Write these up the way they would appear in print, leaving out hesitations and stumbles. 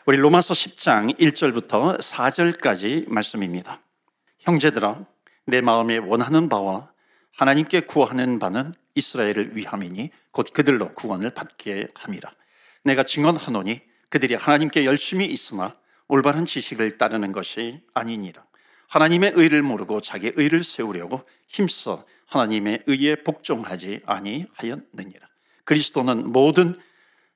우리 로마서 10장 1절부터 4절까지 말씀입니다. 형제들아, 내 마음에 원하는 바와 하나님께 구하는 바는 이스라엘을 위함이니 곧 그들로 구원을 받게 함이라. 내가 증언하노니 그들이 하나님께 열심히 있으나 올바른 지식을 따르는 것이 아니니라. 하나님의 의를 모르고 자기의 의를 세우려고 힘써 하나님의 의에 복종하지 아니하였느니라. 그리스도는 모든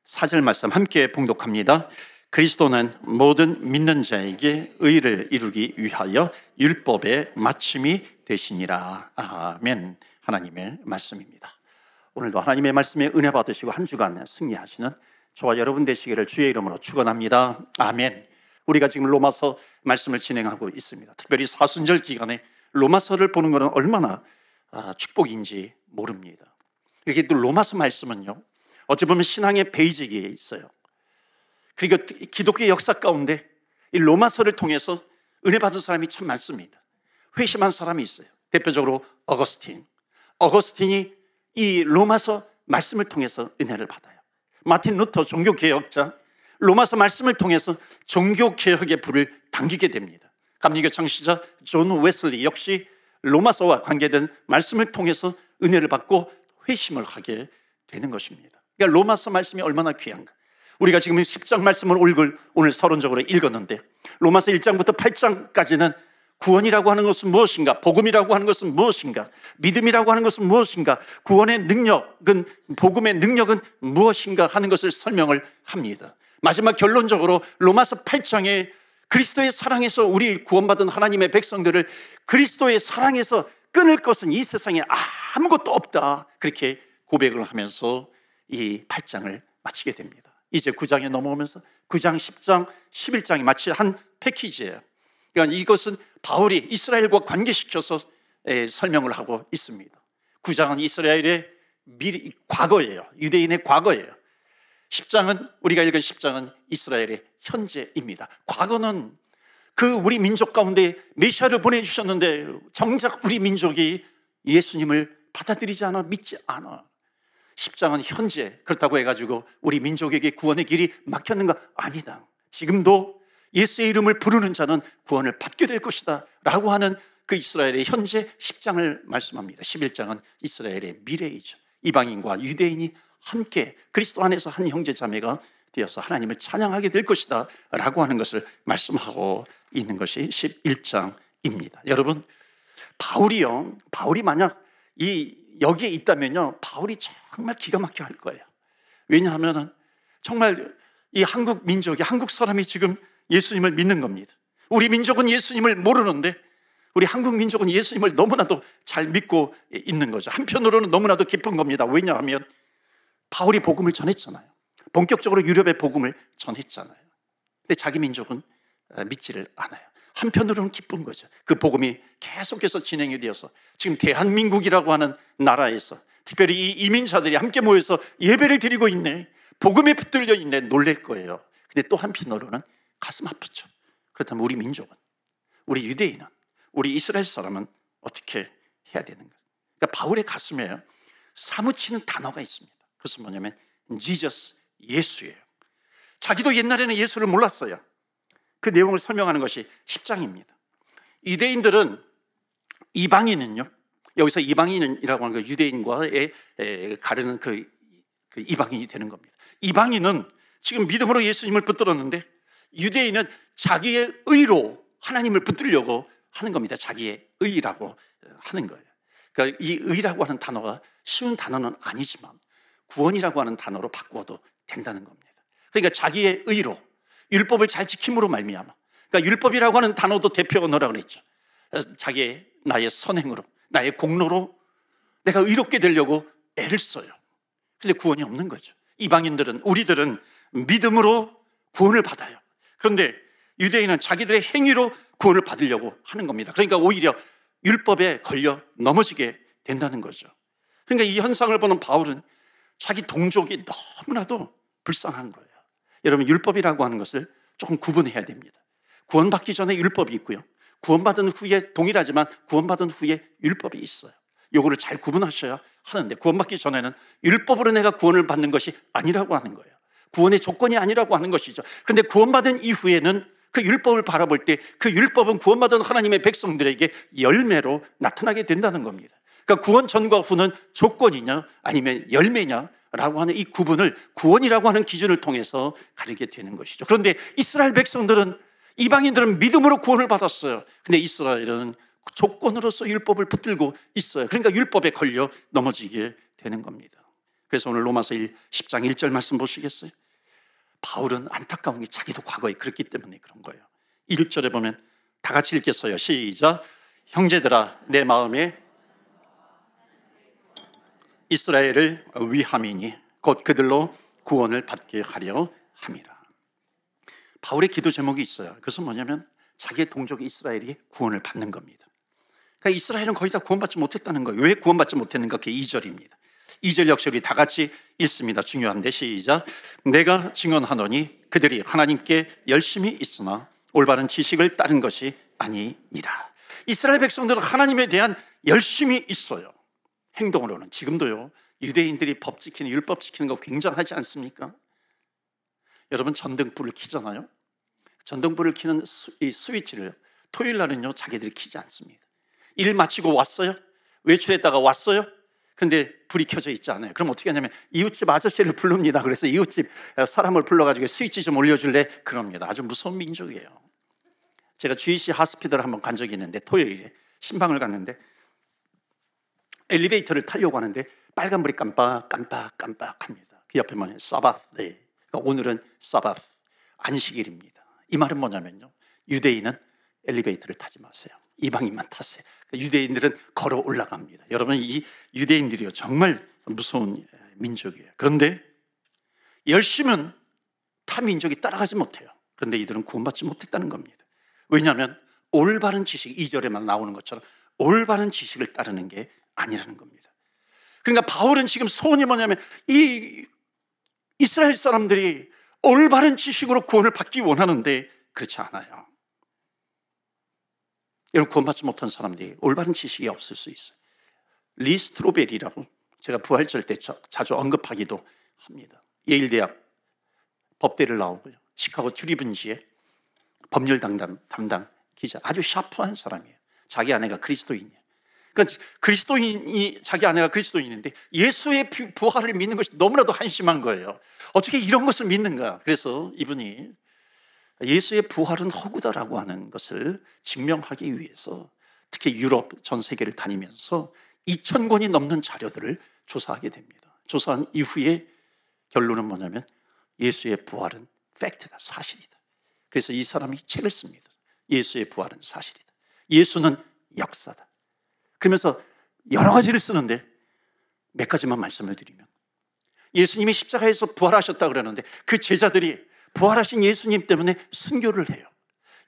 4절 말씀 함께 봉독합니다. 그리스도는 모든 믿는 자에게 의를 이루기 위하여 율법의 마침이 되시니라. 아멘. 하나님의 말씀입니다. 오늘도 하나님의 말씀에 은혜 받으시고 한 주간 승리하시는 저와 여러분 되시기를 주의 이름으로 축원합니다. 아멘. 우리가 지금 로마서 말씀을 진행하고 있습니다. 특별히 사순절 기간에 로마서를 보는 것은 얼마나 축복인지 모릅니다. 이렇게 또 로마서 말씀은요, 어찌 보면 신앙의 베이직이 있어요. 그리고 기독교의 역사 가운데 이 로마서를 통해서 은혜 받은 사람이 참 많습니다. 회심한 사람이 있어요. 대표적으로 어거스틴이 이 로마서 말씀을 통해서 은혜를 받아요. 마틴 루터 종교개혁자, 로마서 말씀을 통해서 종교개혁의 불을 당기게 됩니다. 감리교 창시자 존 웨슬리 역시 로마서와 관계된 말씀을 통해서 은혜를 받고 회심을 하게 되는 것입니다. 그러니까 로마서 말씀이 얼마나 귀한가. 우리가 지금 10장 말씀을 오늘 서론적으로 읽었는데, 로마서 1장부터 8장까지는 구원이라고 하는 것은 무엇인가, 복음이라고 하는 것은 무엇인가, 믿음이라고 하는 것은 무엇인가, 구원의 능력은, 복음의 능력은 무엇인가 하는 것을 설명을 합니다. 마지막 결론적으로 로마서 8장에 그리스도의 사랑에서 우리 구원받은 하나님의 백성들을 그리스도의 사랑에서 끊을 것은 이 세상에 아무것도 없다, 그렇게 고백을 하면서 이 8장을 마치게 됩니다. 이제 9장에 넘어오면서 9장, 10장, 11장이 마치 한 패키지예요. 그러니까 이것은 바울이 이스라엘과 관계시켜서 설명을 하고 있습니다. 9장은 이스라엘의 과거예요. 유대인의 과거예요. 10장은, 우리가 읽은 10장은 이스라엘의 현재입니다. 과거는 우리 민족 가운데 메시아를 보내주셨는데 정작 우리 민족이 예수님을 받아들이지 않아, 믿지 않아. 10장은 현재, 그렇다고 해가지고 우리 민족에게 구원의 길이 막혔는가? 아니다. 지금도 예수의 이름을 부르는 자는 구원을 받게 될 것이다 라고 하는 그 이스라엘의 현재 10장을 말씀합니다. 11장은 이스라엘의 미래이죠. 이방인과 유대인이 함께 그리스도 안에서 한 형제 자매가 되어서 하나님을 찬양하게 될 것이다 라고 하는 것을 말씀하고 있는 것이 11장입니다. 여러분, 바울이 만약 여기에 있다면요, 바울이 정말 기가 막혀 할 거예요. 왜냐하면 정말 이 한국 민족이, 한국 사람이 지금 예수님을 믿는 겁니다. 우리 민족은 예수님을 모르는데 우리 한국 민족은 예수님을 너무나도 잘 믿고 있는 거죠. 한편으로는 너무나도 기쁜 겁니다. 왜냐하면 바울이 복음을 전했잖아요. 본격적으로 유럽의 복음을 전했잖아요. 근데 자기 민족은 믿지를 않아요. 한편으로는 기쁜 거죠. 그 복음이 계속해서 진행이 되어서 지금 대한민국이라고 하는 나라에서 특별히 이 이민자들이 함께 모여서 예배를 드리고 있네, 복음에 붙들려 있네, 놀랄 거예요. 근데 또 한편으로는 가슴 아프죠. 그렇다면 우리 민족은, 우리 유대인은, 우리 이스라엘 사람은 어떻게 해야 되는가? 그러니까 바울의 가슴에 사무치는 단어가 있습니다. 그것은 뭐냐면 Jesus, 예수예요. 자기도 옛날에는 예수를 몰랐어요. 그 내용을 설명하는 것이 10장입니다. 유대인들은, 이방인은요, 여기서 이방인이라고 하는 건 유대인과의 가르는 그 이방인이 되는 겁니다. 이방인은 지금 믿음으로 예수님을 붙들었는데 유대인은 자기의 의로 하나님을 붙들려고 하는 겁니다. 자기의 의라고 하는 거예요. 그러니까 이 의라고 하는 단어가 쉬운 단어는 아니지만 구원이라고 하는 단어로 바꾸어도 된다는 겁니다. 그러니까 자기의 의로, 율법을 잘 지킴으로 말미암아, 그러니까 율법이라고 하는 단어도 대표 언어라고 그랬죠. 나의 선행으로, 나의 공로로 내가 의롭게 되려고 애를 써요. 그런데 구원이 없는 거죠. 이방인들은, 우리들은 믿음으로 구원을 받아요. 그런데 유대인은 자기들의 행위로 구원을 받으려고 하는 겁니다. 그러니까 오히려 율법에 걸려 넘어지게 된다는 거죠. 그러니까 이 현상을 보는 바울은 자기 동족이 너무나도 불쌍한 거예요. 여러분, 율법이라고 하는 것을 조금 구분해야 됩니다. 구원받기 전에 율법이 있고요, 구원받은 후에, 동일하지만 구원받은 후에 율법이 있어요. 요거를 잘 구분하셔야 하는데, 구원받기 전에는 율법으로 내가 구원을 받는 것이 아니라고 하는 거예요. 구원의 조건이 아니라고 하는 것이죠. 그런데 구원받은 이후에는 그 율법을 바라볼 때 그 율법은 구원받은 하나님의 백성들에게 열매로 나타나게 된다는 겁니다. 그러니까 구원 전과 후는 조건이냐 아니면 열매냐라고 하는 이 구분을 구원이라고 하는 기준을 통해서 가리게 되는 것이죠. 그런데 이스라엘 백성들은, 이방인들은 믿음으로 구원을 받았어요. 근데 이스라엘은 조건으로서 율법을 붙들고 있어요. 그러니까 율법에 걸려 넘어지게 되는 겁니다. 그래서 오늘 로마서 10장 1절 말씀 보시겠어요? 바울은 안타까운 게 자기도 과거에 그랬기 때문에 그런 거예요. 1절에 보면 다 같이 읽겠어요. 시작. 형제들아, 내 마음에 이스라엘을 위함이니 곧 그들로 구원을 받게 하려 함이라. 바울의 기도 제목이 있어요. 그것은 뭐냐면 자기의 동족 이스라엘이 구원을 받는 겁니다. 그러니까 이스라엘은 거의 다 구원받지 못했다는 거예요. 왜 구원받지 못했는가? 그게 2절입니다. 2절 역시 우리 다 같이 읽습니다. 중요한데 시작. 내가 증언하노니 그들이 하나님께 열심히 있으나 올바른 지식을 따른 것이 아니니라. 이스라엘 백성들은 하나님에 대한 열심히 있어요. 행동으로는. 지금도요, 유대인들이 법 지키는, 율법 지키는 거 굉장하지 않습니까? 여러분, 전등불을 켜잖아요. 전등불을 켜는 이 스위치를 토요일 날은요 자기들이 켜지 않습니다. 일 마치고 왔어요, 외출했다가 왔어요, 근데 불이 켜져 있지 않아요. 그럼 어떻게 하냐면 이웃집 아저씨를 부릅니다. 그래서 이웃집 사람을 불러가지고 스위치 좀 올려줄래? 그럽니다. 아주 무서운 민족이에요. 제가 GC 하스피터를 한번 간 적이 있는데 토요일에 신방을 갔는데 엘리베이터를 타려고 하는데 빨간불이 깜빡합니다. 그 옆에 뭐냐, 사바스 데이. 그러니까 오늘은 사바스, 안식일입니다. 이 말은 뭐냐면요, 유대인은 엘리베이터를 타지 마세요. 이방인만 타세요. 유대인들은 걸어 올라갑니다. 여러분, 이 유대인들이요 정말 무서운 민족이에요. 그런데 열심은 타 민족이 따라가지 못해요. 그런데 이들은 구원받지 못했다는 겁니다. 왜냐하면 올바른 지식, 2절에만 나오는 것처럼 올바른 지식을 따르는 게 아니라는 겁니다. 그러니까 바울은 지금 소원이 뭐냐면 이 이스라엘 사람들이 올바른 지식으로 구원을 받기 원하는데 그렇지 않아요. 여러분, 구원받지 못한 사람들이 올바른 지식이 없을 수 있어요. 리 스트로벨이라고 제가 부활절 때 자주 언급하기도 합니다. 예일대학 법대를 나오고요, 시카고 트리븐지의 법률 담당 기자, 아주 샤프한 사람이에요. 자기 아내가 그리스도인이에요. 그러니까 그리스도인이, 자기 아내가 그리스도인인데 예수의 부활을 믿는 것이 너무나도 한심한 거예요. 어떻게 이런 것을 믿는가? 그래서 이분이 예수의 부활은 허구다라고 하는 것을 증명하기 위해서 특히 유럽 전 세계를 다니면서 2,000권이 넘는 자료들을 조사하게 됩니다. 조사한 이후에 결론은 뭐냐면 예수의 부활은 팩트다, 사실이다. 그래서 이 사람이 책을 씁니다. 예수의 부활은 사실이다, 예수는 역사다. 그러면서 여러 가지를 쓰는데 몇 가지만 말씀을 드리면, 예수님이 십자가에서 부활하셨다 그러는데 그 제자들이 부활하신 예수님 때문에 순교를 해요.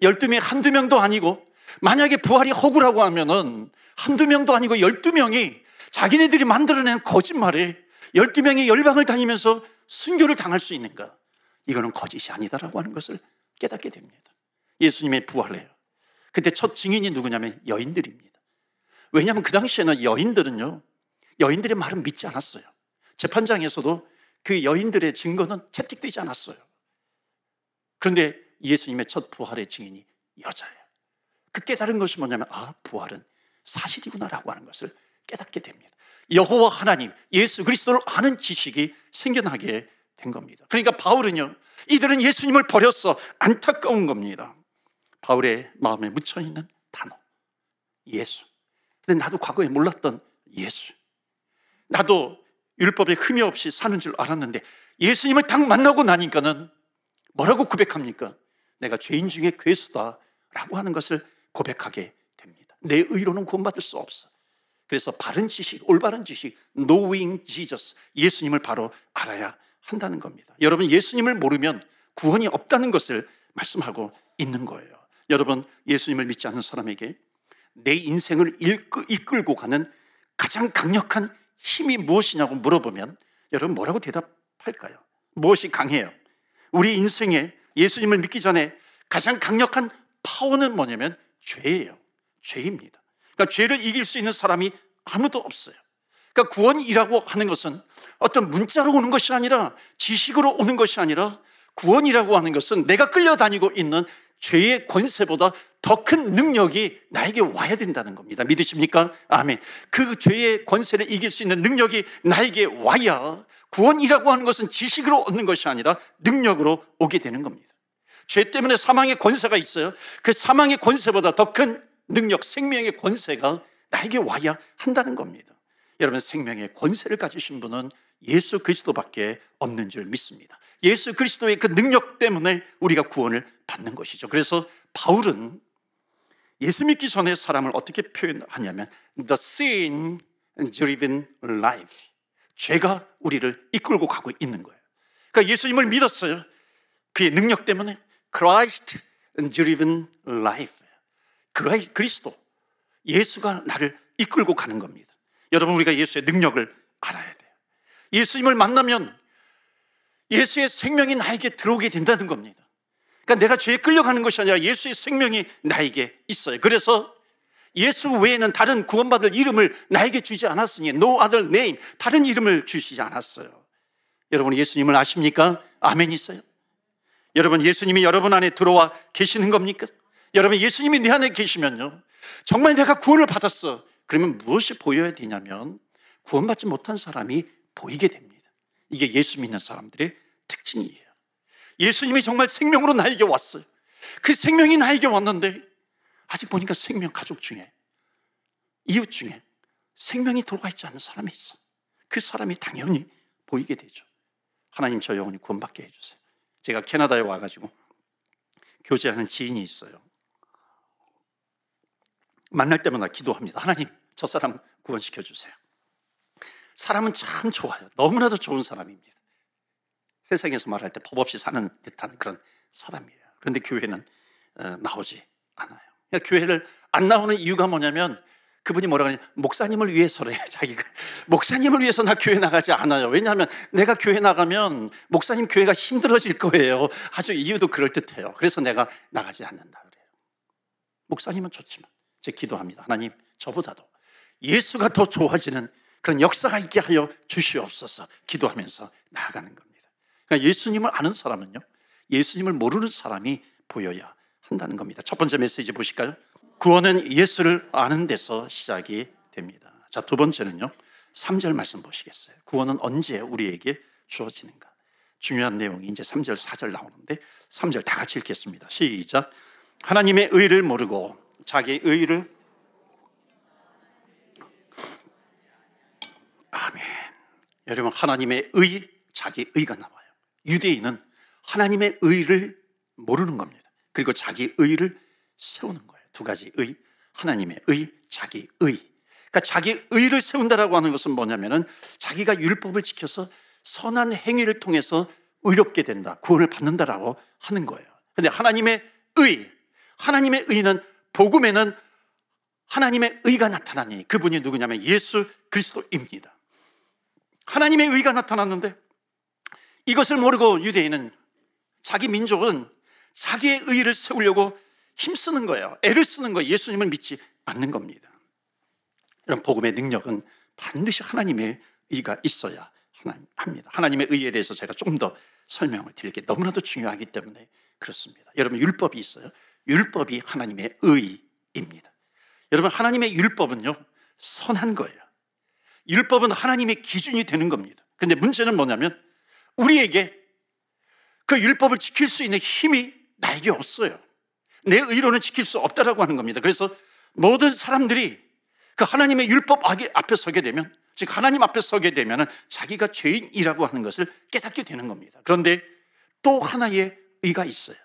12명, 한두 명도 아니고, 만약에 부활이 허구라고 하면은 한두 명도 아니고 12명이 자기네들이 만들어낸 거짓말에 12명이 열방을 다니면서 순교를 당할 수 있는가? 이거는 거짓이 아니다라고 하는 것을 깨닫게 됩니다. 예수님의 부활을 해요. 그때 첫 증인이 누구냐면 여인들입니다. 왜냐하면 그 당시에는 여인들의 말은 믿지 않았어요. 재판장에서도 그 여인들의 증거는 채택되지 않았어요. 그런데 예수님의 첫 부활의 증인이 여자예요. 그 깨달은 것이 뭐냐면, 아, 부활은 사실이구나라고 하는 것을 깨닫게 됩니다. 여호와 하나님, 예수 그리스도를 아는 지식이 생겨나게 된 겁니다. 그러니까 바울은요, 이들은 예수님을 버렸어. 안타까운 겁니다. 바울의 마음에 묻혀있는 단어, 예수. 근데 나도 과거에 몰랐던 예수, 나도 율법에 흠이 없이 사는 줄 알았는데 예수님을 딱 만나고 나니까는 뭐라고 고백합니까? 내가 죄인 중에 괴수다라고 하는 것을 고백하게 됩니다. 내 의로는 구원받을 수 없어. 그래서 바른 지식, 올바른 지식, knowing Jesus, 예수님을 바로 알아야 한다는 겁니다. 여러분, 예수님을 모르면 구원이 없다는 것을 말씀하고 있는 거예요. 여러분, 예수님을 믿지 않는 사람에게 내 인생을 이끌고 가는 가장 강력한 힘이 무엇이냐고 물어보면 여러분 뭐라고 대답할까요? 무엇이 강해요? 우리 인생에 예수님을 믿기 전에 가장 강력한 파워는 뭐냐면 죄예요. 죄입니다. 그러니까 죄를 이길 수 있는 사람이 아무도 없어요. 그러니까 구원이라고 하는 것은 어떤 문자로 오는 것이 아니라, 지식으로 오는 것이 아니라, 구원이라고 하는 것은 내가 끌려다니고 있는 죄의 권세보다 더 큰 능력이 나에게 와야 된다는 겁니다. 믿으십니까? 아멘. 그 죄의 권세를 이길 수 있는 능력이 나에게 와야, 구원이라고 하는 것은 지식으로 얻는 것이 아니라 능력으로 오게 되는 겁니다. 죄 때문에 사망의 권세가 있어요. 그 사망의 권세보다 더 큰 능력, 생명의 권세가 나에게 와야 한다는 겁니다. 여러분, 생명의 권세를 가지신 분은 예수 그리스도밖에 없는 줄 믿습니다. 예수 그리스도의 그 능력 때문에 우리가 구원을 받는 것이죠. 그래서 바울은 예수 믿기 전에 사람을 어떻게 표현하냐면 The sin driven life, 죄가 우리를 이끌고 가고 있는 거예요. 그러니까 예수님을 믿었어요. 그의 능력 때문에 Christ driven life, 그리스도, 예수가 나를 이끌고 가는 겁니다. 여러분, 우리가 예수의 능력을 알아야 돼요. 예수님을 만나면 예수의 생명이 나에게 들어오게 된다는 겁니다. 그러니까 내가 죄에 끌려가는 것이 아니라 예수의 생명이 나에게 있어요. 그래서 예수 외에는 다른 구원받을 이름을 나에게 주지 않았으니 No other name, 다른 이름을 주시지 않았어요. 여러분, 예수님을 아십니까? 아멘 있어요? 여러분, 예수님이 여러분 안에 들어와 계시는 겁니까? 여러분, 예수님이 내 안에 계시면요, 정말 내가 구원을 받았어. 그러면 무엇이 보여야 되냐면 구원받지 못한 사람이 보이게 됩니다. 이게 예수 믿는 사람들의 특징이에요. 예수님이 정말 생명으로 나에게 왔어요. 그 생명이 나에게 왔는데 아직 보니까 생명 가족 중에, 이웃 중에 생명이 들어가 있지 않은 사람이 있어. 그 사람이 당연히 보이게 되죠. 하나님, 저 영혼이 구원받게 해주세요. 제가 캐나다에 와가지고 교제하는 지인이 있어요. 만날 때마다 기도합니다. 하나님, 저 사람 구원시켜 주세요. 사람은 참 좋아요. 너무나도 좋은 사람입니다. 세상에서 말할 때 법 없이 사는 듯한 그런 사람이에요. 그런데 교회는 나오지 않아요. 그러니까 교회를 안 나오는 이유가 뭐냐면 그분이 뭐라고 하냐면 목사님을 위해서래요. 자기가 목사님을 위해서 나 교회 나가지 않아요. 왜냐하면 내가 교회 나가면 목사님 교회가 힘들어질 거예요. 아주 이유도 그럴듯해요. 그래서 내가 나가지 않는다 그래요. 목사님은 좋지만 제가 기도합니다. 하나님, 저보다도 예수가 더 좋아지는 그런 역사가 있게 하여 주시옵소서 기도하면서 나아가는 겁니다. 그러니까 예수님을 아는 사람은요, 예수님을 모르는 사람이 보여야 한다는 겁니다. 첫 번째 메시지 보실까요? 구원은 예수를 아는 데서 시작이 됩니다. 자, 두 번째는요, 3절 말씀 보시겠어요? 구원은 언제 우리에게 주어지는가? 중요한 내용이 이제 3절, 4절 나오는데 3절 다 같이 읽겠습니다. 시작. 하나님의 의를 모르고 자기의 의를, 아멘. 여러분, 하나님의 의, 자기 의가 나와요. 유대인은 하나님의 의를 모르는 겁니다. 그리고 자기 의를 세우는 거예요. 두 가지 의, 하나님의 의, 자기 의. 그러니까 자기 의를 세운다라고 하는 것은 뭐냐면은 자기가 율법을 지켜서 선한 행위를 통해서 의롭게 된다, 구원을 받는다라고 하는 거예요. 그런데 하나님의 의는 복음에는 하나님의 의가 나타나니 그분이 누구냐면 예수 그리스도입니다. 하나님의 의가 나타났는데 이것을 모르고 유대인은, 자기 민족은 자기의 의를 세우려고 힘쓰는 거예요. 애를 쓰는 거예요. 예수님을 믿지 않는 겁니다. 이런 복음의 능력은 반드시 하나님의 의가 있어야 합니다. 하나님의 의에 대해서 제가 좀 더 설명을 드릴 게 너무나도 중요하기 때문에 그렇습니다. 여러분, 율법이 있어요. 율법이 하나님의 의입니다. 여러분, 하나님의 율법은요, 선한 거예요. 율법은 하나님의 기준이 되는 겁니다. 그런데 문제는 뭐냐면 우리에게 그 율법을 지킬 수 있는 힘이 나에게 없어요. 내 의로는 지킬 수 없다라고 하는 겁니다. 그래서 모든 사람들이 그 하나님의 율법 앞에 서게 되면, 즉 하나님 앞에 서게 되면 자기가 죄인이라고 하는 것을 깨닫게 되는 겁니다. 그런데 또 하나의 의가 있어요.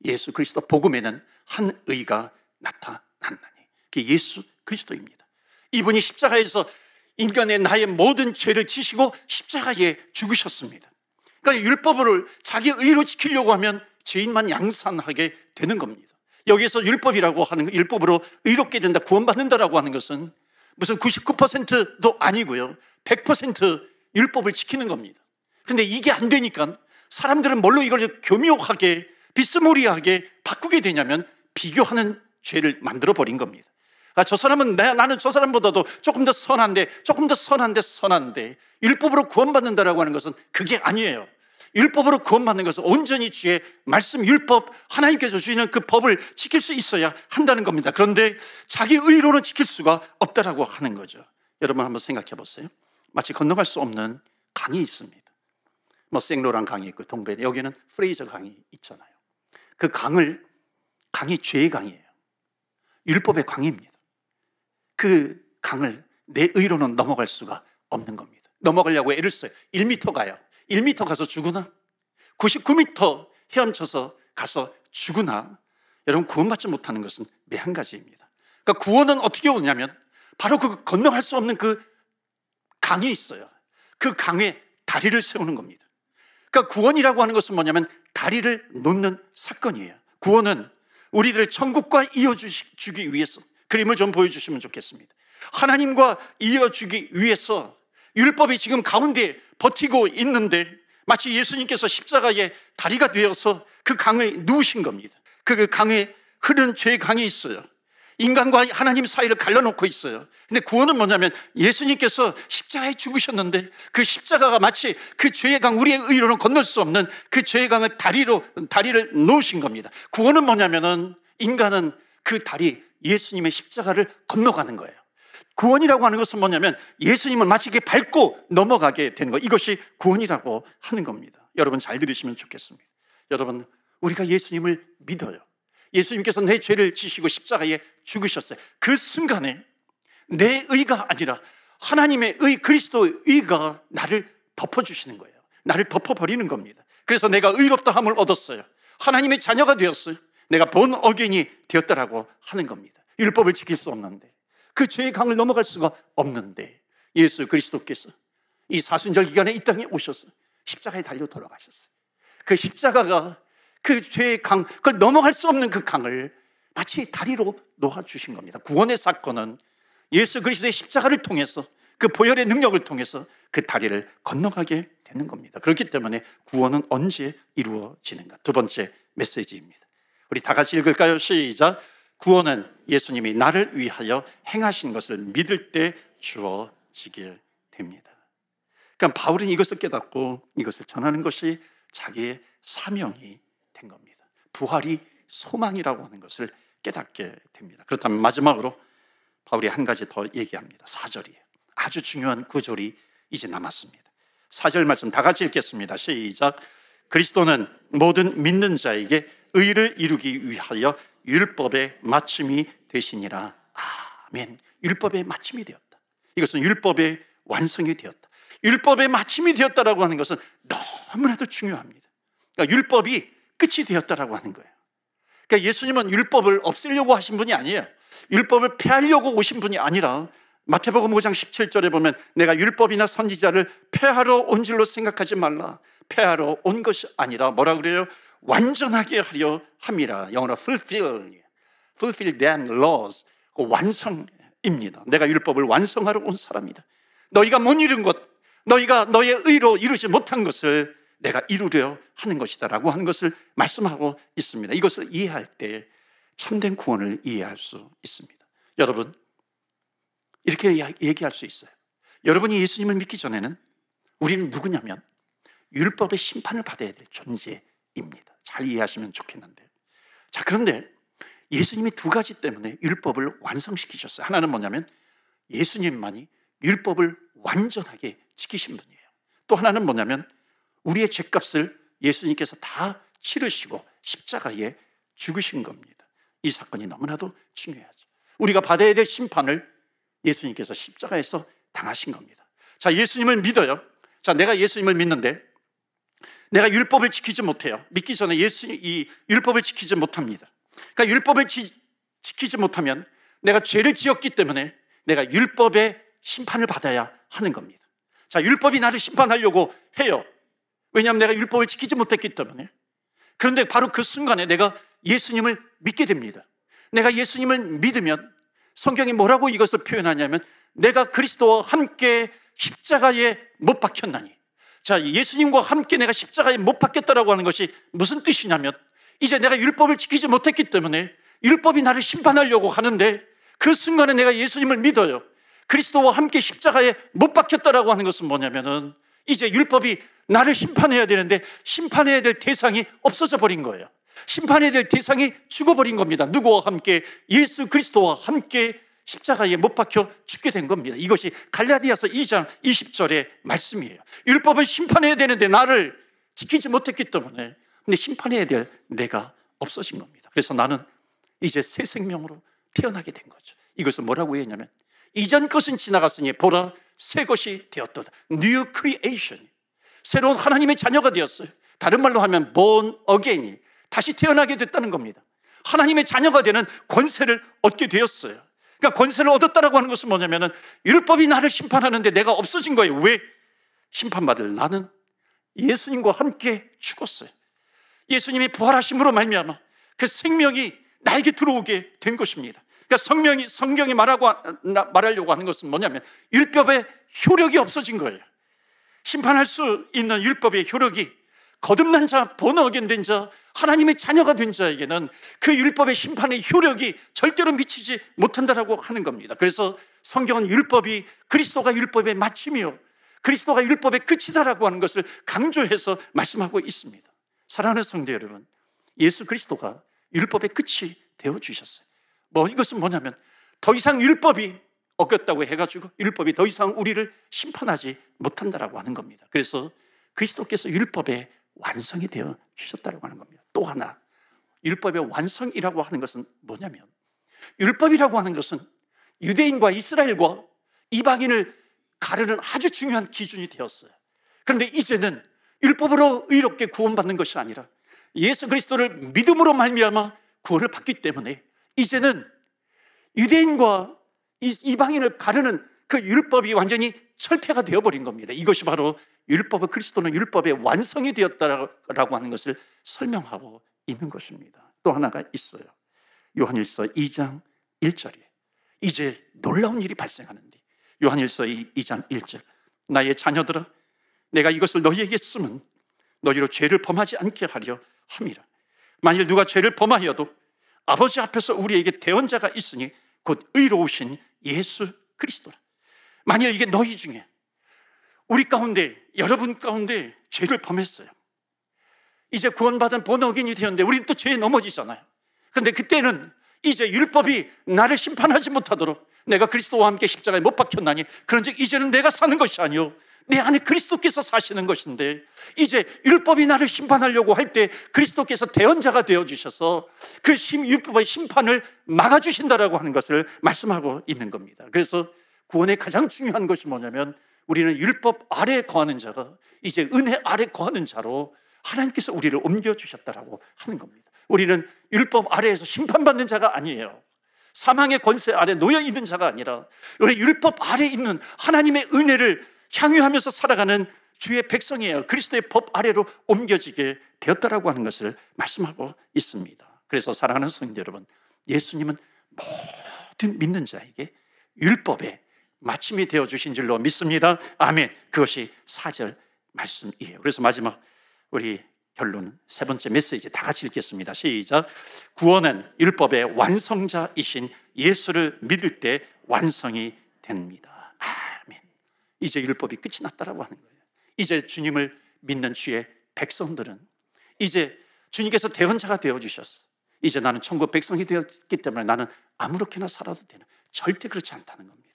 예수 그리스도 복음에는 한 의가 나타났나니 그게 예수 그리스도입니다. 이분이 십자가에서 인간의 나의 모든 죄를 지시고 십자가에 죽으셨습니다. 그러니까 율법을 자기 의로 지키려고 하면 죄인만 양산하게 되는 겁니다. 여기에서 율법이라고 하는 거, 율법으로 의롭게 된다, 구원받는다라고 하는 것은 무슨 99%도 아니고요, 100% 율법을 지키는 겁니다. 그런데 이게 안 되니까 사람들은 뭘로 이걸 교묘하게 비스무리하게 바꾸게 되냐면 비교하는 죄를 만들어 버린 겁니다. 저 사람은 나는 저 사람보다도 조금 더 선한데 율법으로 구원받는다라고 하는 것은 그게 아니에요. 율법으로 구원받는 것은 온전히 주의 말씀, 율법, 하나님께서 주시는 그 법을 지킬 수 있어야 한다는 겁니다. 그런데 자기 의로는 지킬 수가 없다라고 하는 거죠. 여러분 한번 생각해 보세요. 마치 건너갈 수 없는 강이 있습니다. 생로랑 강이 있고 동배, 여기는 프레이저 강이 있잖아요. 그 강이 죄의 강이에요. 율법의 강입니다. 그 강을 내 의로는 넘어갈 수가 없는 겁니다. 넘어가려고 애를 써요. 1m 가요. 1m 가서 죽으나? 99m 헤엄쳐서 가서 죽으나? 여러분, 구원받지 못하는 것은 한 가지입니다. 그러니까 구원은 어떻게 오냐면 바로 그 건너갈 수 없는 그 강이 있어요. 그 강에 다리를 세우는 겁니다. 그러니까 구원이라고 하는 것은 뭐냐면 다리를 놓는 사건이에요. 구원은 우리들을 천국과 이어주기 위해서, 그림을 좀 보여주시면 좋겠습니다. 하나님과 이어주기 위해서 율법이 지금 가운데 버티고 있는데 마치 예수님께서 십자가의 다리가 되어서 그 강에 누우신 겁니다. 그 강에 흐르는 죄의 강이 있어요. 인간과 하나님 사이를 갈라놓고 있어요. 근데 구원은 뭐냐면 예수님께서 십자가에 죽으셨는데 그 십자가가 마치 그 죄의 강, 우리의 의로는 건널 수 없는 그 죄의 강을 다리를 놓으신 겁니다. 구원은 뭐냐면은 인간은 그 다리, 예수님의 십자가를 건너가는 거예요. 구원이라고 하는 것은 뭐냐면 예수님을 마치 이렇게 밟고 넘어가게 되는 것, 이것이 구원이라고 하는 겁니다. 여러분 잘 들으시면 좋겠습니다. 여러분, 우리가 예수님을 믿어요. 예수님께서 내 죄를 지시고 십자가에 죽으셨어요. 그 순간에 내 의가 아니라 하나님의 의, 그리스도의 의가 나를 덮어주시는 거예요. 나를 덮어버리는 겁니다. 그래서 내가 의롭다 함을 얻었어요. 하나님의 자녀가 되었어요. 내가 본 어게인이 되었다라고 하는 겁니다. 율법을 지킬 수 없는데, 그 죄의 강을 넘어갈 수가 없는데 예수 그리스도께서 이 사순절 기간에 이 땅에 오셔서 십자가에 달려 돌아가셨어요. 그 십자가가 그 죄의 강, 그걸 넘어갈 수 없는 그 강을 마치 다리로 놓아주신 겁니다. 구원의 사건은 예수 그리스도의 십자가를 통해서, 그 보혈의 능력을 통해서 그 다리를 건너가게 되는 겁니다. 그렇기 때문에 구원은 언제 이루어지는가? 두 번째 메시지입니다. 우리 다 같이 읽을까요? 시작. 구원은 예수님이 나를 위하여 행하신 것을 믿을 때 주어지게 됩니다. 그러니까 바울은 이것을 깨닫고 이것을 전하는 것이 자기의 사명이 된 겁니다. 부활이 소망이라고 하는 것을 깨닫게 됩니다. 그렇다면 마지막으로 바울이 한 가지 더 얘기합니다. 4절이에요. 아주 중요한 구절이 이제 남았습니다. 4절 말씀 다 같이 읽겠습니다. 시작. 그리스도는 모든 믿는 자에게 의를 이루기 위하여 율법의 마침이 되시니라. 아멘. 율법의 마침이 되었다. 이것은 율법의 완성이 되었다. 율법의 마침이 되었다라고 하는 것은 너무나도 중요합니다. 그러니까 율법이 끝이 되었다라고 하는 거예요. 그러니까 예수님은 율법을 없애려고 하신 분이 아니에요. 율법을 폐하려고 오신 분이 아니라 마태복음 5장 17절에 보면 내가 율법이나 선지자를 폐하러 온 줄로 생각하지 말라. 폐하러 온 것이 아니라 뭐라 그래요? 완전하게 하려 함이라. 영어로 fulfill them laws. 그 완성입니다. 내가 율법을 완성하러 온 사람이다. 너희가 못 이룬 것, 너희가 너의 의로 이루지 못한 것을 내가 이루려 하는 것이다 라고 하는 것을 말씀하고 있습니다. 이것을 이해할 때 참된 구원을 이해할 수 있습니다. 여러분, 이렇게 얘기할 수 있어요. 여러분이 예수님을 믿기 전에는 우리는 누구냐면 율법의 심판을 받아야 될 존재입니다. 잘 이해하시면 좋겠는데, 자, 그런데 예수님이 두 가지 때문에 율법을 완성시키셨어요. 하나는 뭐냐면 예수님만이 율법을 완전하게 지키신 분이에요. 또 하나는 뭐냐면 우리의 죄값을 예수님께서 다 치르시고 십자가에 죽으신 겁니다. 이 사건이 너무나도 중요하죠. 우리가 받아야 될 심판을 예수님께서 십자가에서 당하신 겁니다. 자, 예수님을 믿어요. 자, 내가 예수님을 믿는데 내가 율법을 지키지 못해요. 믿기 전에 이 율법을 지키지 못합니다. 그러니까 율법을 지키지 못하면 내가 죄를 지었기 때문에 내가 율법의 심판을 받아야 하는 겁니다. 자, 율법이 나를 심판하려고 해요. 왜냐하면 내가 율법을 지키지 못했기 때문에. 그런데 바로 그 순간에 내가 예수님을 믿게 됩니다. 내가 예수님을 믿으면 성경이 뭐라고 이것을 표현하냐면 내가 그리스도와 함께 십자가에 못 박혔나니. 자, 예수님과 함께 내가 십자가에 못 박혔다라고 하는 것이 무슨 뜻이냐면 이제 내가 율법을 지키지 못했기 때문에 율법이 나를 심판하려고 하는데 그 순간에 내가 예수님을 믿어요. 그리스도와 함께 십자가에 못 박혔다라고 하는 것은 뭐냐면은 이제 율법이 나를 심판해야 되는데 심판해야 될 대상이 없어져 버린 거예요. 심판해야 될 대상이 죽어버린 겁니다. 누구와 함께? 예수 그리스도와 함께 십자가에 못 박혀 죽게 된 겁니다. 이것이 갈라디아서 2장 20절의 말씀이에요. 율법을 심판해야 되는데 나를 지키지 못했기 때문에 근데 심판해야 될 내가 없어진 겁니다. 그래서 나는 이제 새 생명으로 태어나게 된 거죠. 이것을 뭐라고 했냐면 이전 것은 지나갔으니 보라 새 것이 되었도다. New creation. 새로운 하나님의 자녀가 되었어요. 다른 말로 하면 born again이 다시 태어나게 됐다는 겁니다. 하나님의 자녀가 되는 권세를 얻게 되었어요. 그러니까 권세를 얻었다라고 하는 것은 뭐냐면은 율법이 나를 심판하는데 내가 없어진 거예요. 왜? 심판받을 나는 예수님과 함께 죽었어요. 예수님이 부활하심으로 말미암아 그 생명이 나에게 들어오게 된 것입니다. 그러니까 성경이 말하려고 하는 것은 뭐냐면 율법의 효력이 없어진 거예요. 심판할 수 있는 율법의 효력이 거듭난 자, 본어겐된 자, 하나님의 자녀가 된 자에게는 그 율법의 심판의 효력이 절대로 미치지 못한다라고 하는 겁니다. 그래서 성경은 율법이 그리스도가 율법의 마침이요 그리스도가 율법의 끝이다라고 하는 것을 강조해서 말씀하고 있습니다. 사랑하는 성도 여러분, 예수 그리스도가 율법의 끝이 되어주셨어요. 이것은 뭐냐면 더 이상 율법이 어겼다고 해가지고 율법이 더 이상 우리를 심판하지 못한다라고 하는 겁니다. 그래서 그리스도께서 율법의 완성이 되어 주셨다고 하는 겁니다. 또 하나 율법의 완성이라고 하는 것은 뭐냐면 율법이라고 하는 것은 유대인과 이스라엘과 이방인을 가르는 아주 중요한 기준이 되었어요. 그런데 이제는 율법으로 의롭게 구원받는 것이 아니라 예수 그리스도를 믿음으로 말미암아 구원을 받기 때문에 이제는 유대인과 이방인을 가르는 그 율법이 완전히 철폐가 되어버린 겁니다. 이것이 바로 그리스도는 율법의 완성이 되었다라고 하는 것을 설명하고 있는 것입니다. 또 하나가 있어요. 요한일서 2장 1절에 이제 놀라운 일이 발생하는데 요한일서 2장 1절 나의 자녀들아 내가 이것을 너희에게 쓰면 너희로 죄를 범하지 않게 하려 함이라. 만일 누가 죄를 범하여도 아버지 앞에서 우리에게 대언자가 있으니 곧 의로우신 예수 그리스도라. 만일 이게 너희 중에 우리 가운데 여러분 가운데 죄를 범했어요. 이제 구원받은 본어긴이 되었는데 우리는 또 죄에 넘어지잖아요. 그런데 그때는 이제 율법이 나를 심판하지 못하도록 내가 그리스도와 함께 십자가에 못 박혔나니 그런즉 이제는 내가 사는 것이 아니요 내 안에 그리스도께서 사시는 것인데 이제 율법이 나를 심판하려고 할 때 그리스도께서 대언자가 되어주셔서 그 율법의 심판을 막아주신다라고 하는 것을 말씀하고 있는 겁니다. 그래서 구원의 가장 중요한 것이 뭐냐면 우리는 율법 아래 거하는 자가 이제 은혜 아래 거하는 자로 하나님께서 우리를 옮겨주셨다라고 하는 겁니다. 우리는 율법 아래에서 심판받는 자가 아니에요. 사망의 권세 아래 놓여있는 자가 아니라 우리 율법 아래 있는 하나님의 은혜를 향유하면서 살아가는 주의 백성이에요. 그리스도의 법 아래로 옮겨지게 되었다라고 하는 것을 말씀하고 있습니다. 그래서 사랑하는 성도 여러분, 예수님은 모든 믿는 자에게 율법의 마침이 되어주신 줄로 믿습니다. 아멘. 그것이 4절 말씀이에요. 그래서 마지막 우리 결론 세 번째 메시지 다 같이 읽겠습니다. 시작. 구원은 율법의 완성자이신 예수를 믿을 때 완성이 됩니다. 아멘. 이제 율법이 끝이 났다라고 하는 거예요. 이제 주님을 믿는 주의 백성들은 이제 주님께서 대언자가 되어주셨어. 이제 나는 천국 백성이 되었기 때문에 나는 아무렇게나 살아도 되는, 절대 그렇지 않다는 겁니다.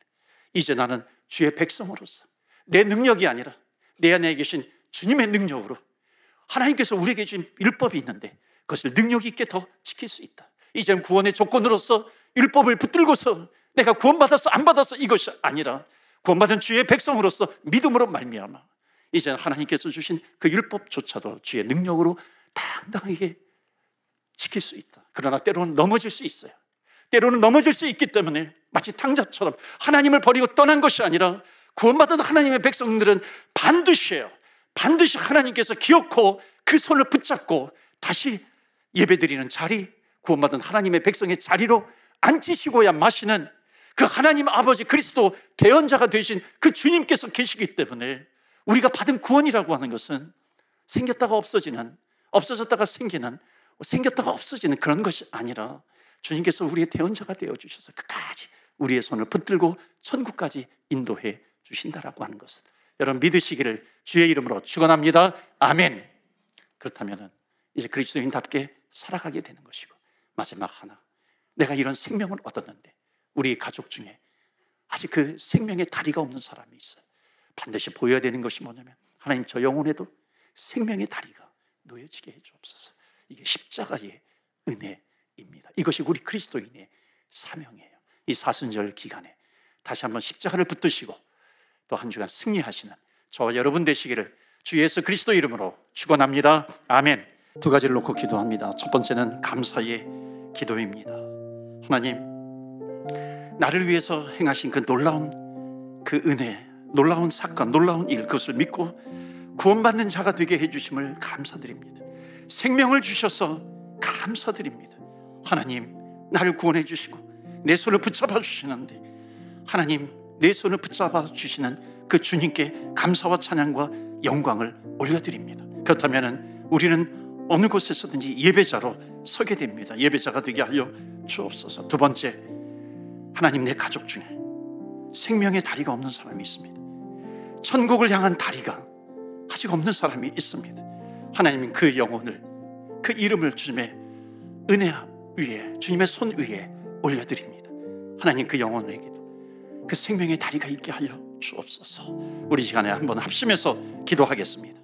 이제 나는 주의 백성으로서 내 능력이 아니라 내 안에 계신 주님의 능력으로 하나님께서 우리에게 주신 율법이 있는데 그것을 능력 있게 더 지킬 수 있다. 이제는 구원의 조건으로서 율법을 붙들고서 내가 구원받았어 안 받았어 이것이 아니라 구원받은 주의 백성으로서 믿음으로 말미암아 이제는 하나님께서 주신 그 율법조차도 주의 능력으로 당당하게 지킬 수 있다. 그러나 때로는 넘어질 수 있어요. 때로는 넘어질 수 있기 때문에 마치 탕자처럼 하나님을 버리고 떠난 것이 아니라 구원받은 하나님의 백성들은 반드시 하나님께서 기어코 그 손을 붙잡고 다시 예배드리는 자리, 구원받은 하나님의 백성의 자리로 앉히시고야 마시는 그 하나님 아버지 그리스도 대언자가 되신 그 주님께서 계시기 때문에 우리가 받은 구원이라고 하는 것은 생겼다가 없어지는, 없어졌다가 생기는, 생겼다가 없어지는 그런 것이 아니라 주님께서 우리의 대언자가 되어주셔서 끝까지 우리의 손을 붙들고 천국까지 인도해 주신다라고 하는 것을 여러분 믿으시기를 주의 이름으로 축원합니다. 아멘. 그렇다면 이제 그리스도인답게 살아가게 되는 것이고, 마지막 하나, 내가 이런 생명을 얻었는데 우리 가족 중에 아직 그 생명의 다리가 없는 사람이 있어요. 반드시 보여야 되는 것이 뭐냐면, 하나님 저 영혼에도 생명의 다리가 놓여지게 해주옵소서. 이게 십자가의 은혜입니다. 이것이 우리 그리스도인의 사명이에요. 이 사순절 기간에 다시 한번 십자가를 붙드시고 또 한 주간 승리하시는 저와 여러분 되시기를 주 예수 그리스도 이름으로 축원합니다. 아멘. 두 가지를 놓고 기도합니다. 첫 번째는 감사의 기도입니다. 하나님, 나를 위해서 행하신 그 놀라운 그 은혜, 놀라운 사건, 놀라운 일, 그것을 믿고 구원받는 자가 되게 해주심을 감사드립니다. 생명을 주셔서 감사드립니다. 하나님, 나를 구원해 주시고 내 손을 붙잡아 주시는데, 하나님, 내 손을 붙잡아 주시는 그 주님께 감사와 찬양과 영광을 올려드립니다. 그렇다면 우리는 어느 곳에서든지 예배자로 서게 됩니다. 예배자가 되게 하여 주옵소서. 두 번째, 하나님, 내 가족 중에 생명의 다리가 없는 사람이 있습니다. 천국을 향한 다리가 아직 없는 사람이 있습니다. 하나님, 그 영혼을, 그 이름을 주님의 은혜 위에, 주님의 손 위에 올려드립니다. 하나님, 그 영혼에게도 그 생명의 다리가 있게 하여 주옵소서. 우리 시간에 한번 합심해서 기도하겠습니다.